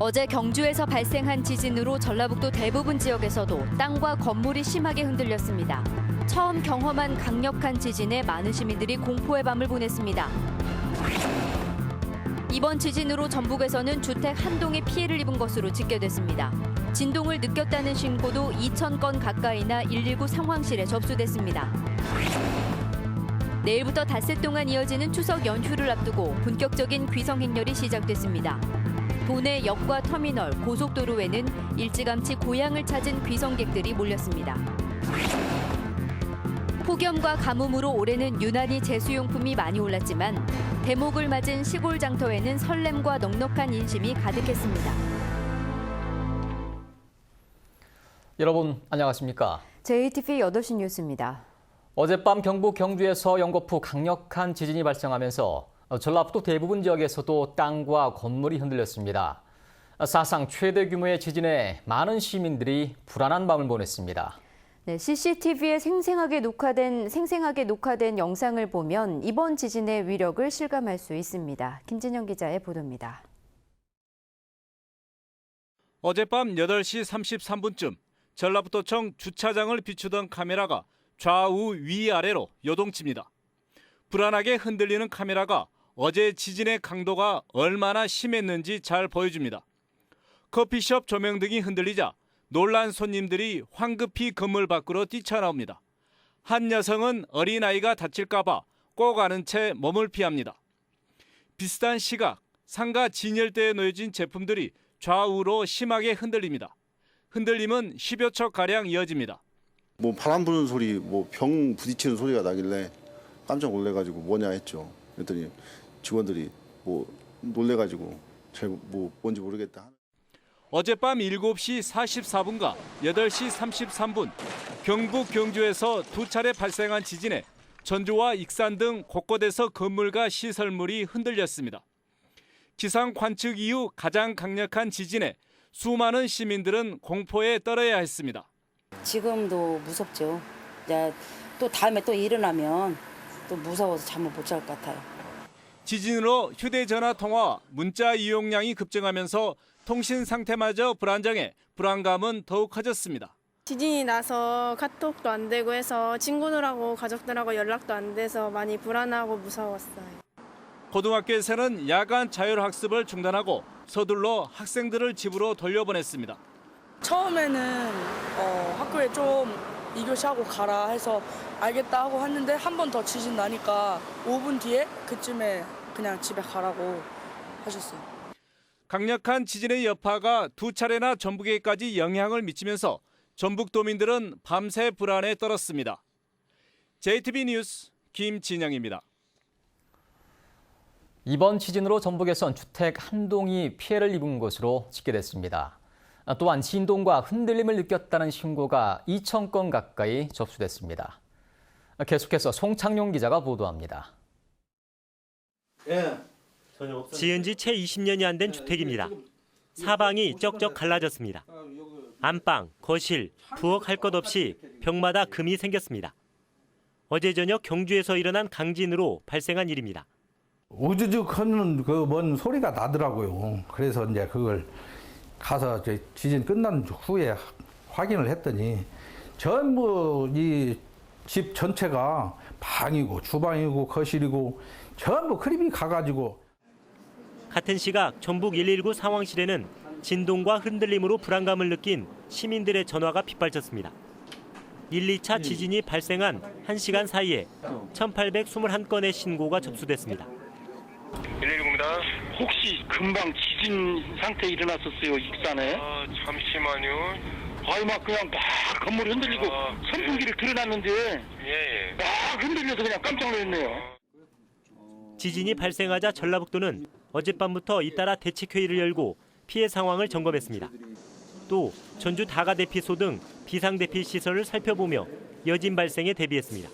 어제 경주에서 발생한 지진으로 전라북도 대부분 지역에서도 땅과 건물이 심하게 흔들렸습니다. 처음 경험한 강력한 지진에 많은 시민들이 공포의 밤을 보냈습니다. 이번 지진으로 전북에서는 주택 한 동이 피해를 입은 것으로 집계됐습니다. 진동을 느꼈다는 신고도 2,000건 가까이나 119 상황실에 접수됐습니다. 내일부터 닷새 동안 이어지는 추석 연휴를 앞두고 본격적인 귀성 행렬이 시작됐습니다. 도내 역과 터미널, 고속도로에는 일찌감치 고향을 찾은 귀성객들이 몰렸습니다. 폭염과 가뭄으로 올해는 유난히 제수용품이 많이 올랐지만 대목을 맞은 시골 장터에는 설렘과 넉넉한 인심이 가득했습니다. 여러분 안녕하십니까? JTV 8시 뉴스입니다. 어젯밤 경북 경주에서 연거푸 강력한 지진이 발생하면서 전라북도 대부분 지역에서도 땅과 건물이 흔들렸습니다. 사상 최대 규모의 지진에 많은 시민들이 불안한 밤을 보냈습니다. 네, CCTV에 생생하게 녹화된 영상을 보면 이번 지진의 위력을 실감할 수 있습니다. 김진영 기자의 보도입니다. 어젯밤 8시 33분쯤 전라북도청 주차장을 비추던 카메라가 좌우 위아래로 요동칩니다. 불안하게 흔들리는 카메라가 어제 지진의 강도가 얼마나 심했는지 잘 보여줍니다. 커피숍 조명 등이 흔들리자 놀란 손님들이 황급히 건물 밖으로 뛰쳐나옵니다. 한 여성은 어린아이가 다칠까 봐 꼭 안은 채 몸을 피합니다. 비슷한 시각, 상가 진열대에 놓여진 제품들이 좌우로 심하게 흔들립니다. 흔들림은 10여 초가량 이어집니다. 바람 부는 소리, 병 부딪히는 소리가 나길래 깜짝 놀래가지고 뭐냐 했죠. 그랬더니 직원들이 놀래가지고 잘 뭔지 모르겠다. 어젯밤 7시 44분과 8시 33분 경북 경주에서 두 차례 발생한 지진에 전주와 익산 등 곳곳에서 건물과 시설물이 흔들렸습니다. 기상 관측 이후 가장 강력한 지진에 수많은 시민들은 공포에 떨어야 했습니다. 지금도 무섭죠. 또 다음에 또 일어나면 또 무서워서 잠을 못 잘 것 같아요. 지진으로 휴대전화 통화, 문자 이용량이 급증하면서 통신 상태마저 불안정해 불안감은 더욱 커졌습니다. 지진이 나서 카톡도 안 되고 해서 친구들하고 가족들하고 연락도 안 돼서 많이 불안하고 무서웠어요. 고등학교에서는 야간 자율학습을 중단하고 서둘러 학생들을 집으로 돌려보냈습니다. 처음에는 학교에 좀 2교시 하고 가라 해서 알겠다 하고 했는데 한 번 더 지진 나니까 5분 뒤에 그쯤에 그냥 집에 가라고 하셨어요. 강력한 지진의 여파가 두 차례나 전북에까지 영향을 미치면서 전북도민들은 밤새 불안에 떨었습니다. JTB 뉴스 김진영입니다. 이번 지진으로 전북에선 주택 한 동이 피해를 입은 것으로 집계됐습니다. 또한 진동과 흔들림을 느꼈다는 신고가 2,000건 가까이 접수됐습니다. 계속해서 송창용 기자가 보도합니다. 지은 지 채 20년이 안 된 주택입니다. 사방이 쩍쩍 갈라졌습니다. 안방, 거실, 부엌 할 것 없이 벽마다 금이 생겼습니다. 어제 저녁 경주에서 일어난 강진으로 발생한 일입니다. 우주죽 하는 뭔 소리가 나더라고요. 그래서 이제 그걸 가서 지진 끝난 후에 확인을 했더니 전부 이 집 전체가 방이고 주방이고 거실이고 전부 크림이 가가지고. 같은 시각 전북 119 상황실에는 진동과 흔들림으로 불안감을 느낀 시민들의 전화가 빗발쳤습니다. 1, 2차 지진이 발생한 1시간 사이에 1,821건의 신고가 접수됐습니다. 119입니다. 혹시 금방 지진 상태 일어났었어요, 익산에? 잠시만요. 그냥 막 건물이 흔들리고 선풍기를 틀어놨는데 막 흔들려서 그냥 깜짝 놀랐네요. 지진이 발생하자 전라북도는 어젯밤부터 잇따라 대책회의를 열고 피해 상황을 점검했습니다. 또 전주 다가대피소 등 비상대피 시설을 살펴보며 여진 발생에 대비했습니다.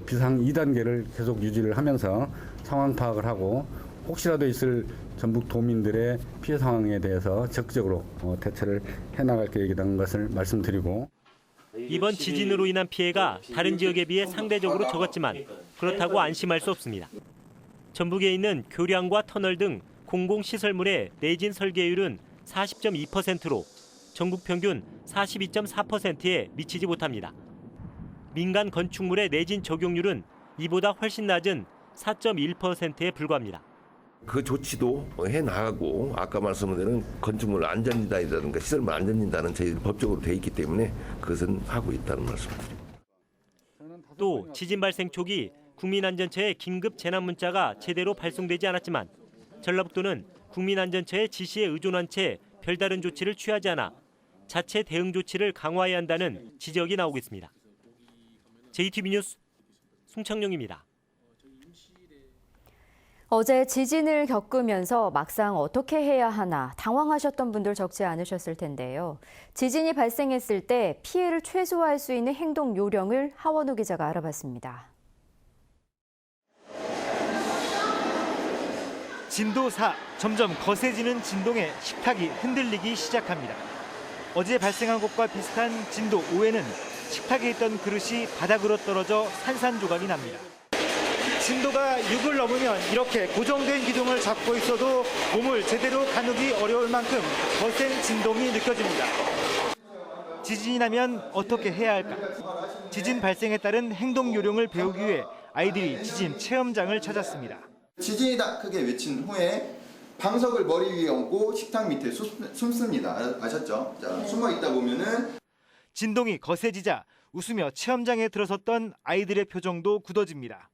비상 2단계를 계속 유지를 하면서 상황 파악을 하고 혹시라도 있을 전북 도민들의 피해 상황에 대해서 적극적으로 대처를 해나갈 계획이라는 것을 말씀드리고. 이번 지진으로 인한 피해가 다른 지역에 비해 상대적으로 적었지만 그렇다고 안심할 수 없습니다. 전북에 있는 교량과 터널 등 공공시설물의 내진 설계율은 40.2%로 전국 평균 42.4%에 미치지 못합니다. 민간 건축물의 내진 적용률은 이보다 훨씬 낮은 4.1%에 불과합니다. 그 조치도 해나가고 아까 말씀드린 건축물 안전진단이라든가 시설물 안전진단은 저희 법적으로 돼 있기 때문에 그것은 하고 있다는 말씀드립니다. 또 지진 발생 초기 국민안전처의 긴급 재난 문자가 제대로 발송되지 않았지만 전라북도는 국민안전처의 지시에 의존한 채 별다른 조치를 취하지 않아 자체 대응 조치를 강화해야 한다는 지적이 나오고 있습니다. JTB 뉴스 송창용입니다. 어제 지진을 겪으면서 막상 어떻게 해야 하나 당황하셨던 분들 적지 않으셨을 텐데요. 지진이 발생했을 때 피해를 최소화할 수 있는 행동 요령을 하원우 기자가 알아봤습니다. 진도 4, 점점 거세지는 진동에 식탁이 흔들리기 시작합니다. 어제 발생한 것과 비슷한 진도 5에는 식탁에 있던 그릇이 바닥으로 떨어져 산산조각이 납니다. 진도가 6을 넘으면 이렇게 고정된 기둥을 잡고 있어도 몸을 제대로 가누기 어려울 만큼 거센 진동이 느껴집니다. 지진이 나면 어떻게 해야 할까? 지진 발생에 따른 행동 요령을 배우기 위해 아이들이 지진 체험장을 찾았습니다. 지진이 다 크게 외친 후에 방석을 머리 위에 얹고 식탁 밑에 숨습니다. 아셨죠? 자, 숨어 있다 보면은 진동이 거세지자 웃으며 체험장에 들어섰던 아이들의 표정도 굳어집니다.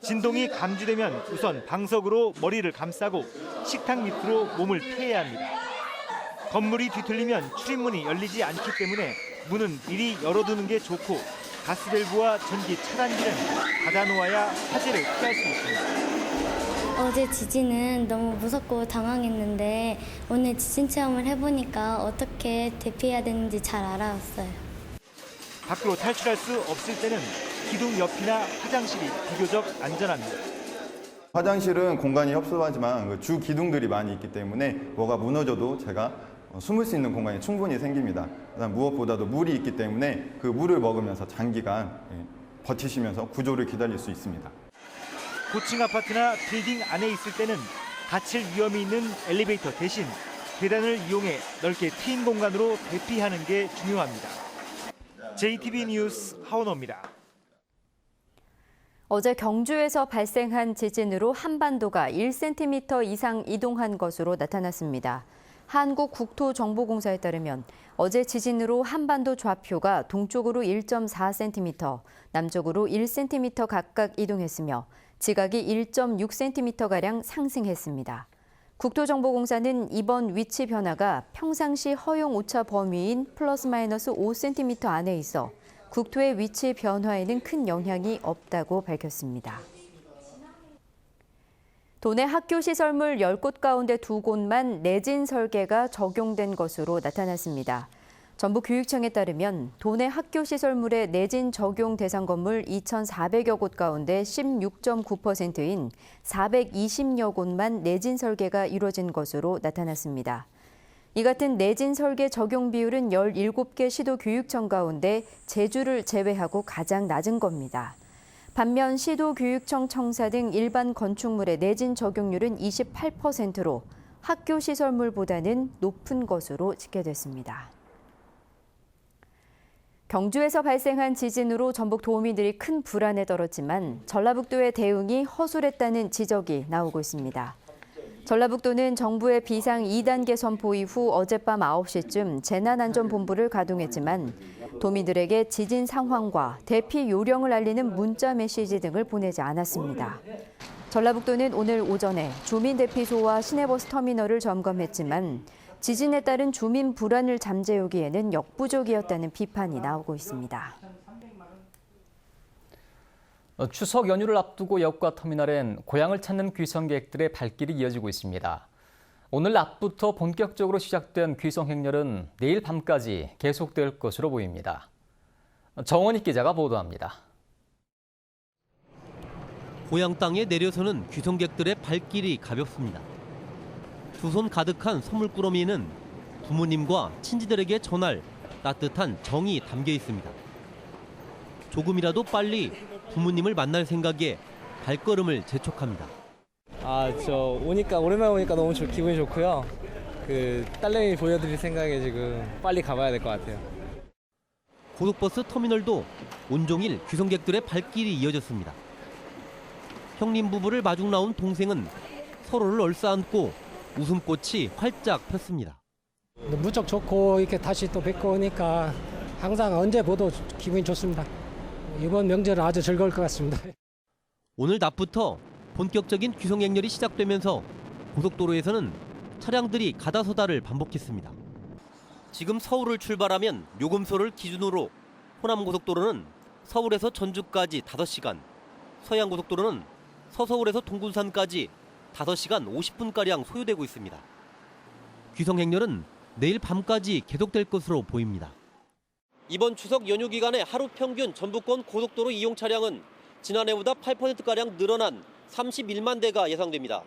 진동이 감지되면 우선 방석으로 머리를 감싸고 식탁 밑으로 몸을 피해야 합니다. 건물이 뒤틀리면 출입문이 열리지 않기 때문에 문은 미리 열어두는 게 좋고 가스밸브와 전기 차단기는 닫아놓아야 화재를 피할 수 있습니다. 어제 지진은 너무 무섭고 당황했는데 오늘 지진 체험을 해보니까 어떻게 대피해야 되는지 잘 알아왔어요. 밖으로 탈출할 수 없을 때는 기둥 옆이나 화장실이 비교적 안전합니다. 화장실은 공간이 협소하지만 주 기둥들이 많이 있기 때문에 뭐가 무너져도 제가 숨을 수 있는 공간이 충분히 생깁니다. 그다음 무엇보다도 물이 있기 때문에 그 물을 먹으면서 장기간 버티시면서 구조를 기다릴 수 있습니다. 고층 아파트나 빌딩 안에 있을 때는 다칠 위험이 있는 엘리베이터 대신 계단을 이용해 넓게 트인 공간으로 대피하는 게 중요합니다. JTB 뉴스 하원호입니다. 어제 경주에서 발생한 지진으로 한반도가 1cm 이상 이동한 것으로 나타났습니다. 한국국토정보공사에 따르면 어제 지진으로 한반도 좌표가 동쪽으로 1.4cm, 남쪽으로 1cm 각각 이동했으며 지각이 1.6cm가량 상승했습니다. 국토정보공사는 이번 위치 변화가 평상시 허용 오차 범위인 플러스 마이너스 5cm 안에 있어 국토의 위치 변화에는 큰 영향이 없다고 밝혔습니다. 도내 학교 시설물 10곳 가운데 2곳만 내진 설계가 적용된 것으로 나타났습니다. 전북교육청에 따르면 도내 학교 시설물의 내진 적용 대상 건물 2,400여 곳 가운데 16.9%인 420여 곳만 내진 설계가 이루어진 것으로 나타났습니다. 이 같은 내진 설계 적용 비율은 17개 시도교육청 가운데 제주를 제외하고 가장 낮은 겁니다. 반면 시도교육청 청사 등 일반 건축물의 내진 적용률은 28%로 학교 시설물보다는 높은 것으로 집계됐습니다. 경주에서 발생한 지진으로 전북 도민들이 큰 불안에 떨었지만 전라북도의 대응이 허술했다는 지적이 나오고 있습니다. 전라북도는 정부의 비상 2단계 선포 이후 어젯밤 9시쯤 재난안전본부를 가동했지만 도민들에게 지진 상황과 대피 요령을 알리는 문자 메시지 등을 보내지 않았습니다. 전라북도는 오늘 오전에 주민대피소와 시내버스 터미널을 점검했지만 지진에 따른 주민 불안을 잠재우기에는 역부족이었다는 비판이 나오고 있습니다. 추석 연휴를 앞두고 역과 터미널엔 고향을 찾는 귀성객들의 발길이 이어지고 있습니다. 오늘 낮부터 본격적으로 시작된 귀성 행렬은 내일 밤까지 계속될 것으로 보입니다. 정원익 기자가 보도합니다. 고향 땅에 내려서는 귀성객들의 발길이 가볍습니다. 두 손 가득한 선물꾸러미에는 부모님과 친지들에게 전할 따뜻한 정이 담겨 있습니다. 조금이라도 빨리 부모님을 만날 생각에 발걸음을 재촉합니다. 오랜만에 오니까 너무 기분이 좋고요. 딸내미 보여드릴 생각에 지금 빨리 가봐야 될 것 같아요. 고속버스 터미널도 온종일 귀성객들의 발길이 이어졌습니다. 형님 부부를 마중 나온 동생은 서로를 얼싸안고 웃음꽃이 활짝 폈습니다. 무척 좋고 이렇게 다시 또 뵙고 오니까 항상 언제 보도 기분이 좋습니다. 이번 명절은 아주 즐거울 것 같습니다. 오늘 낮부터 본격적인 귀성행렬이 시작되면서 고속도로에서는 차량들이 가다서다를 반복했습니다. 지금 서울을 출발하면 요금소를 기준으로 호남고속도로는 서울에서 전주까지 5시간, 서해안고속도로는 서서울에서 동군산까지 5시간 50분가량 소요되고 있습니다. 귀성행렬은 내일 밤까지 계속될 것으로 보입니다. 이번 추석 연휴 기간에 하루 평균 전부권 고속도로 이용 차량은 지난해보다 8%가량 늘어난 31만 대가 예상됩니다.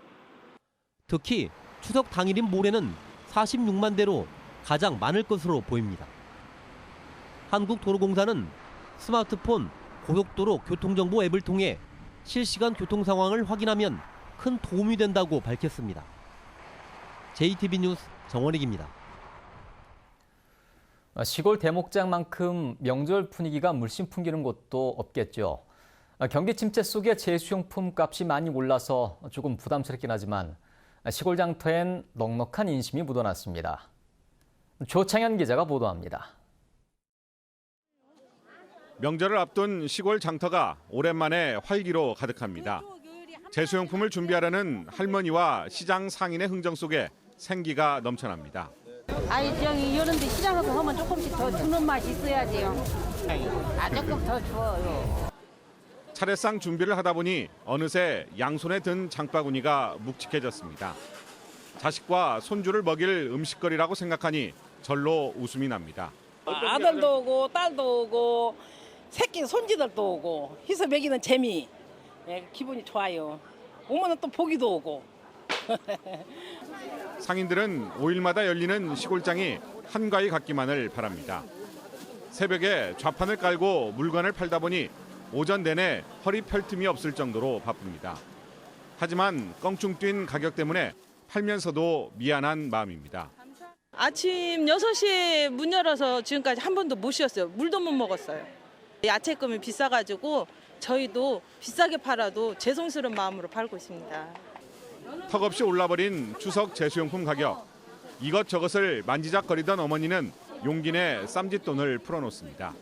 특히 추석 당일인 모레는 46만 대로 가장 많을 것으로 보입니다. 한국도로공사는 스마트폰 고속도로 교통정보 앱을 통해 실시간 교통 상황을 확인하면 큰 도움이 된다고 밝혔습니다. JTB 뉴스 정원익입니다. 시골 대목장만큼 명절 분위기가 물씬 풍기는 곳도 없겠죠. 경기 침체 속에 제수용품 값이 많이 올라서 조금 부담스럽긴 하지만 시골 장터엔 넉넉한 인심이 묻어났습니다. 조창현 기자가 보도합니다. 명절을 앞둔 시골 장터가 오랜만에 활기로 가득합니다. 제수용품을 준비하려는 할머니와 시장 상인의 흥정 속에 생기가 넘쳐납니다. 아니 저기 이런데 시장에서 하면 조금씩 더 주는 맛이 있어야지요. 조금 더 줘요. 차례상 준비를 하다 보니 어느새 양손에 든 장바구니가 묵직해졌습니다. 자식과 손주를 먹일 음식거리라고 생각하니 절로 웃음이 납니다. 아들도 오고 딸도 오고 새끼 손지들도 오고 희서 먹이는 재미, 기분이 좋아요. 오면은 또 보기도 오고. 상인들은 5일마다 열리는 시골장이 한가위 같기만을 바랍니다. 새벽에 좌판을 깔고 물건을 팔다 보니 오전 내내 허리 펼 틈이 없을 정도로 바쁩니다. 하지만 껑충 뛴 가격 때문에 팔면서도 미안한 마음입니다. 아침 6시에 문 열어서 지금까지 한 번도 못 쉬었어요. 물도 못 먹었어요. 야채금이 비싸가지고 저희도 비싸게 팔아도 죄송스러운 마음으로 팔고 있습니다. 턱없이 올라버린 추석 제수용품 가격. 이것저것을 만지작거리던 어머니는 용기 내 쌈짓돈을 풀어놓습니다.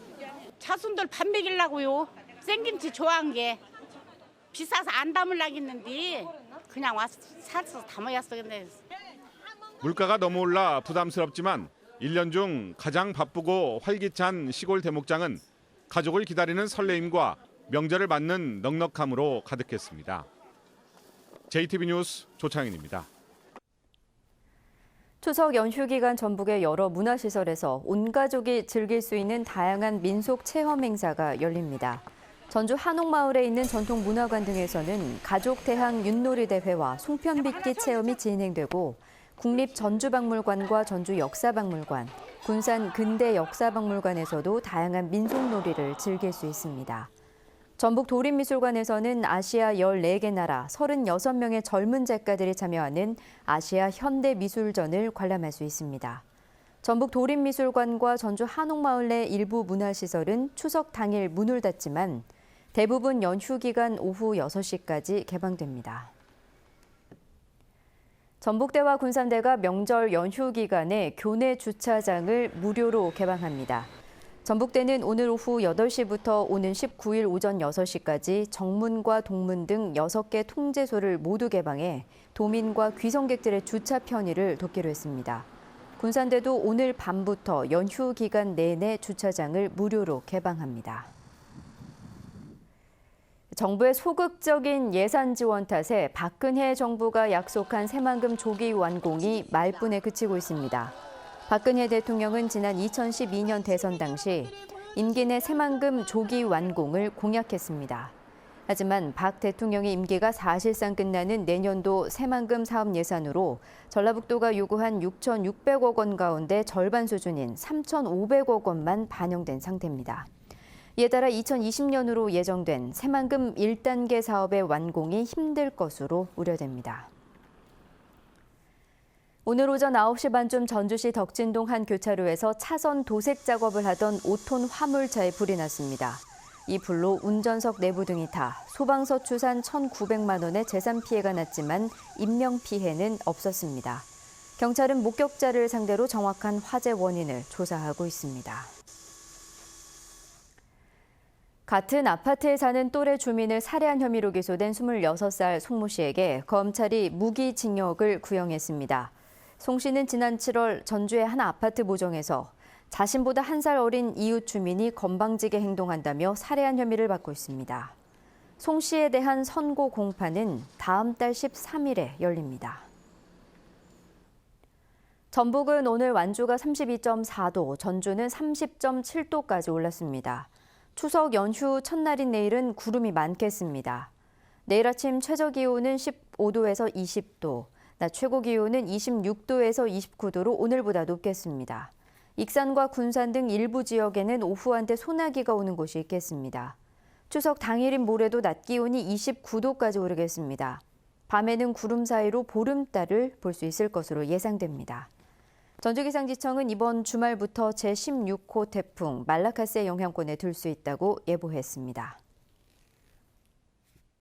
차순들 밥 먹이려고요. 생김치 좋아한 게 비싸서 안 담으려고 했는데 그냥 와서 사서 담아야어. 근데 물가가 너무 올라 부담스럽지만 1년 중 가장 바쁘고 활기찬 시골 대목장은 가족을 기다리는 설레임과 명절을 맞는 넉넉함으로 가득했습니다. JTB 뉴스 조창인입니다. 추석 연휴 기간 전북의 여러 문화시설에서 온 가족이 즐길 수 있는 다양한 민속 체험 행사가 열립니다. 전주 한옥마을에 있는 전통문화관 등에서는 가족 대항 윷놀이 대회와 송편빚기 체험이 진행되고 국립전주박물관과 전주역사박물관, 군산 근대역사박물관에서도 다양한 민속놀이를 즐길 수 있습니다. 전북 도립미술관에서는 아시아 14개 나라 36명의 젊은 작가들이 참여하는 아시아 현대미술전을 관람할 수 있습니다. 전북 도립미술관과 전주 한옥마을 내 일부 문화시설은 추석 당일 문을 닫지만 대부분 연휴 기간 오후 6시까지 개방됩니다. 전북대와 군산대가 명절 연휴 기간에 교내 주차장을 무료로 개방합니다. 전북대는 오늘 오후 8시부터 오는 19일 오전 6시까지 정문과 동문 등 6개 통제소를 모두 개방해 도민과 귀성객들의 주차 편의를 돕기로 했습니다. 군산대도 오늘 밤부터 연휴 기간 내내 주차장을 무료로 개방합니다. 정부의 소극적인 예산 지원 탓에 박근혜 정부가 약속한 새만금 조기 완공이 말뿐에 그치고 있습니다. 박근혜 대통령은 지난 2012년 대선 당시 임기 내 새만금 조기 완공을 공약했습니다. 하지만 박 대통령의 임기가 사실상 끝나는 내년도 새만금 사업 예산으로 전라북도가 요구한 6,600억 원 가운데 절반 수준인 3,500억 원만 반영된 상태입니다. 이에 따라 2020년으로 예정된 새만금 1단계 사업의 완공이 힘들 것으로 우려됩니다. 오늘 오전 9시 반쯤 전주시 덕진동 한 교차로에서 차선 도색 작업을 하던 5톤 화물차에 불이 났습니다. 이 불로 운전석 내부 등이 타 소방서 추산 1,900만 원의 재산 피해가 났지만 인명 피해는 없었습니다. 경찰은 목격자를 상대로 정확한 화재 원인을 조사하고 있습니다. 같은 아파트에 사는 또래 주민을 살해한 혐의로 기소된 26살 송모 씨에게 검찰이 무기징역을 구형했습니다. 송 씨는 지난 7월 전주의 한 아파트 모정에서 자신보다 1살 어린 이웃 주민이 건방지게 행동한다며 살해한 혐의를 받고 있습니다. 송 씨에 대한 선고 공판은 다음 달 13일에 열립니다. 전북은 오늘 완주가 32.4도, 전주는 30.7도까지 올랐습니다. 추석 연휴 첫날인 내일은 구름이 많겠습니다. 내일 아침 최저기온은 15도에서 20도, 낮 최고기온은 26도에서 29도로 오늘보다 높겠습니다. 익산과 군산 등 일부 지역에는 오후 한때 소나기가 오는 곳이 있겠습니다. 추석 당일인 모레도 낮 기온이 29도까지 오르겠습니다. 밤에는 구름 사이로 보름달을 볼 수 있을 것으로 예상됩니다. 전주기상지청은 이번 주말부터 제16호 태풍 말라카스의 영향권에 들 수 있다고 예보했습니다.